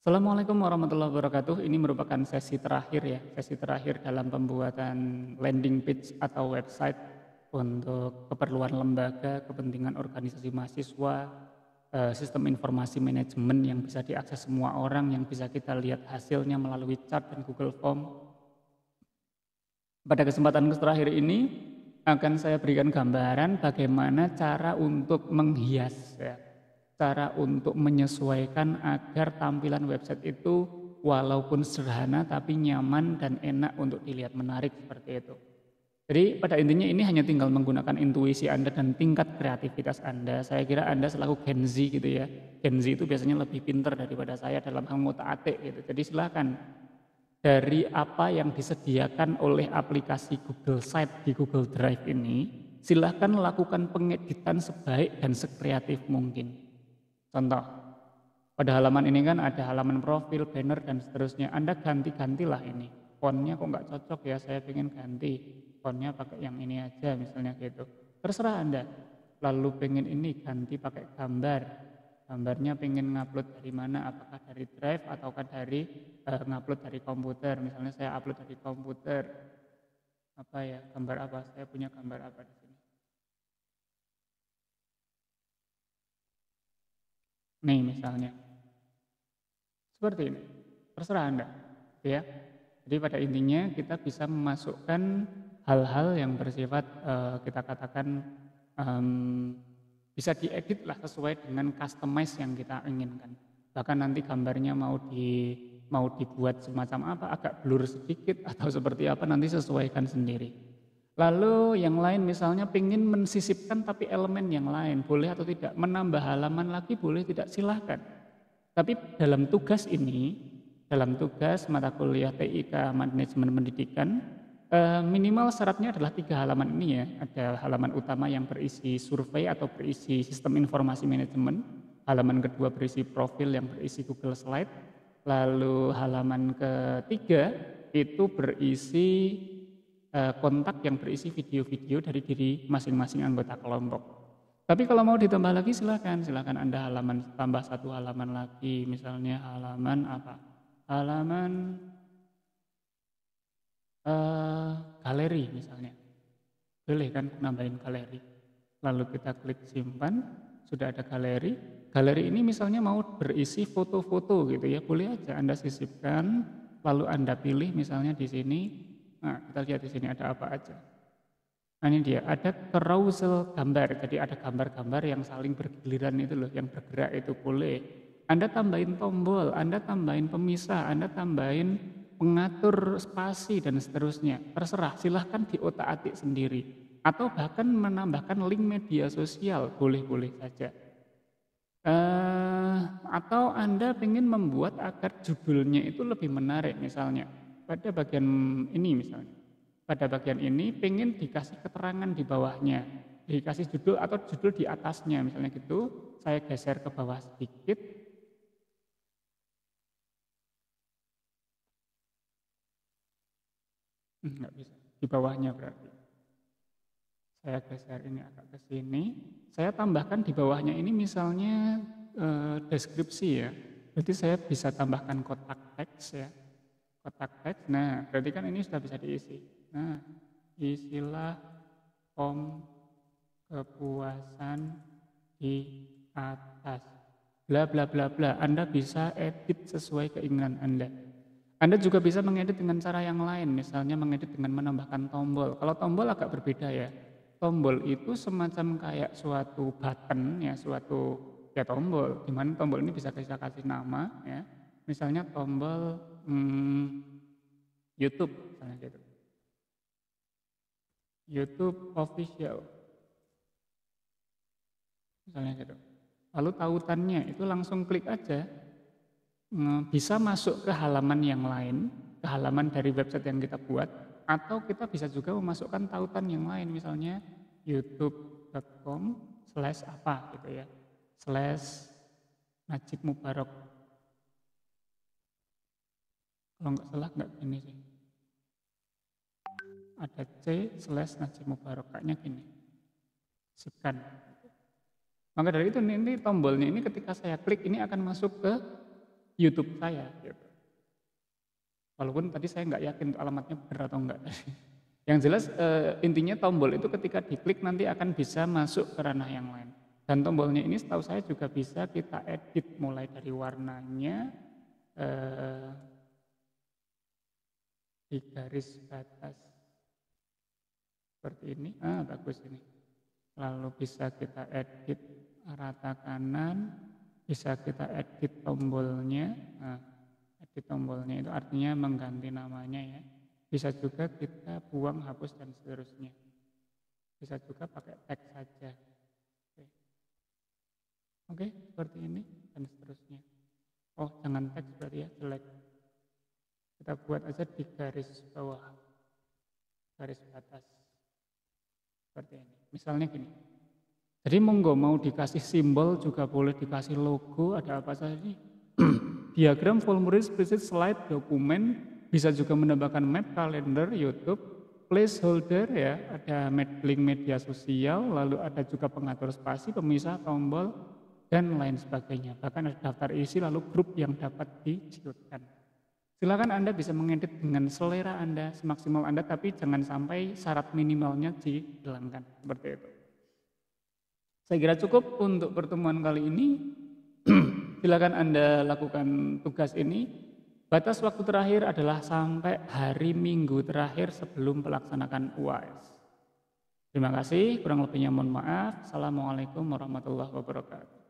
Assalamualaikum warahmatullahi wabarakatuh. Ini merupakan sesi terakhir ya, sesi terakhir dalam pembuatan landing page atau website untuk keperluan lembaga, kepentingan organisasi mahasiswa, sistem informasi manajemen yang bisa diakses semua orang, yang bisa kita lihat hasilnya melalui chat dan Google Form. Pada kesempatan terakhir ini akan saya berikan gambaran bagaimana cara untuk menghias ya, cara untuk menyesuaikan agar tampilan website itu walaupun sederhana tapi nyaman dan enak untuk dilihat, menarik seperti itu. Jadi pada intinya ini hanya tinggal menggunakan intuisi Anda dan tingkat kreativitas Anda. Saya kira Anda selaku Gen Z gitu ya. Gen Z itu biasanya lebih pintar daripada saya dalam hal ngotak-atik gitu. Jadi silakan dari apa yang disediakan oleh aplikasi Google Site di Google Drive ini, silahkan lakukan pengeditan sebaik dan sekreatif mungkin. Contoh, pada halaman ini kan ada halaman profil, banner, dan seterusnya. Anda ganti-gantilah ini. Fontnya kok nggak cocok ya, saya pengen ganti. Fontnya pakai yang ini aja misalnya gitu. Terserah Anda. Lalu pengen ini ganti pakai gambar. Gambarnya pengen ngupload dari mana, apakah dari drive ataukah dari ngupload dari komputer. Misalnya saya upload dari komputer. Apa ya, gambar apa? Saya punya gambar apa di sini? Nih misalnya. Seperti ini. Terserah Anda, ya. Jadi pada intinya kita bisa memasukkan hal-hal yang bersifat kita katakan bisa diedit lah sesuai dengan customize yang kita inginkan. Bahkan nanti gambarnya mau dibuat semacam apa, agak blur sedikit atau seperti apa, nanti sesuaikan sendiri. Lalu yang lain misalnya pengen mensisipkan tapi elemen yang lain, boleh atau tidak, menambah halaman lagi boleh tidak, silahkan. Tapi dalam tugas ini, dalam tugas mata kuliah TIK Manajemen Pendidikan, minimal syaratnya adalah 3 halaman ini ya. Ada halaman utama yang berisi survei atau berisi sistem informasi manajemen, halaman kedua berisi profil yang berisi Google Slide, lalu halaman ketiga itu berisi kontak yang berisi video-video dari diri masing-masing anggota kelompok. Tapi kalau mau ditambah lagi silakan Anda tambah 1 halaman lagi, misalnya halaman apa? Halaman galeri misalnya. Boleh kan nambahin galeri. Lalu kita klik simpan, sudah ada galeri. Galeri ini misalnya mau berisi foto-foto gitu ya, boleh aja Anda sisipkan, lalu Anda pilih misalnya di sini. Nah, kita lihat di sini ada apa aja. Nah ini dia, ada carousel gambar, jadi ada gambar-gambar yang saling bergiliran itu loh, yang bergerak itu boleh. Anda tambahin tombol, Anda tambahin pemisah, Anda tambahin pengatur spasi dan seterusnya. Terserah, silahkan diotak-atik sendiri. Atau bahkan menambahkan link media sosial, boleh-boleh saja. Atau Anda ingin membuat agar judulnya itu lebih menarik misalnya. Pada bagian ini misalnya. Pada bagian ini pengen dikasih keterangan di bawahnya, dikasih judul atau judul di atasnya misalnya gitu. Saya geser ke bawah sedikit. Enggak bisa, di bawahnya berarti. Saya geser ini agak ke sini. Saya tambahkan di bawahnya ini misalnya deskripsi ya. Berarti saya bisa tambahkan kotak teks ya. Kotak teks, nah berarti kan ini sudah bisa diisi. Nah, isilah form kepuasan di atas. Bla bla bla bla. Anda bisa edit sesuai keinginan Anda. Anda juga bisa mengedit dengan cara yang lain, misalnya mengedit dengan menambahkan tombol. Kalau tombol agak berbeda ya. Tombol itu semacam kayak suatu button ya, suatu ya tombol. Di mana tombol ini bisa kita kasih nama ya. Misalnya tombol YouTube misalnya gitu. YouTube official. Misalnya gitu. Lalu tautannya itu langsung klik aja. Bisa masuk ke halaman yang lain, ke halaman dari website yang kita buat, atau kita bisa juga memasukkan tautan yang lain, misalnya youtube.com/apa gitu ya, /Najib Mubarak. Kalau nggak salah nggak gini sih. Ada C/Najib Mubarak, kayaknya gini. Sipkan. Maka dari itu ini tombolnya ini ketika saya klik ini akan masuk ke YouTube saya gitu. Walaupun tadi saya nggak yakin alamatnya benar atau enggak. Yang jelas intinya tombol itu ketika diklik nanti akan bisa masuk ke ranah yang lain. Dan tombolnya ini setahu saya juga bisa kita edit mulai dari warnanya, di garis batas seperti ini, bagus ini. Lalu bisa kita edit rata kanan, bisa kita edit tombolnya. Edit tombolnya itu artinya mengganti namanya ya. Bisa juga kita buang, hapus dan seterusnya. Bisa juga pakai teks saja. Oke, seperti ini dan seterusnya. Oh, jangan teks berarti ya, jelek. Kita buat aja di garis bawah, garis batas. Seperti ini. Misalnya gini. Jadi monggo mau dikasih simbol juga boleh, dikasih logo, ada apa saja nih. Diagram, formulir, spreadsheet, slide, dokumen, bisa juga menambahkan map, kalender, YouTube, placeholder ya, ada link media sosial, lalu ada juga pengatur spasi, pemisah, tombol, dan lain sebagainya. Bahkan ada daftar isi lalu grup yang dapat disiutkan. Silakan Anda bisa mengedit dengan selera Anda, semaksimal Anda, tapi jangan sampai syarat minimalnya dihilangkan, seperti itu. Saya kira cukup untuk pertemuan kali ini. Silakan Anda lakukan tugas ini. Batas waktu terakhir adalah sampai hari Minggu terakhir sebelum melaksanakan UAS. Terima kasih, kurang lebihnya mohon maaf. Assalamualaikum warahmatullahi wabarakatuh.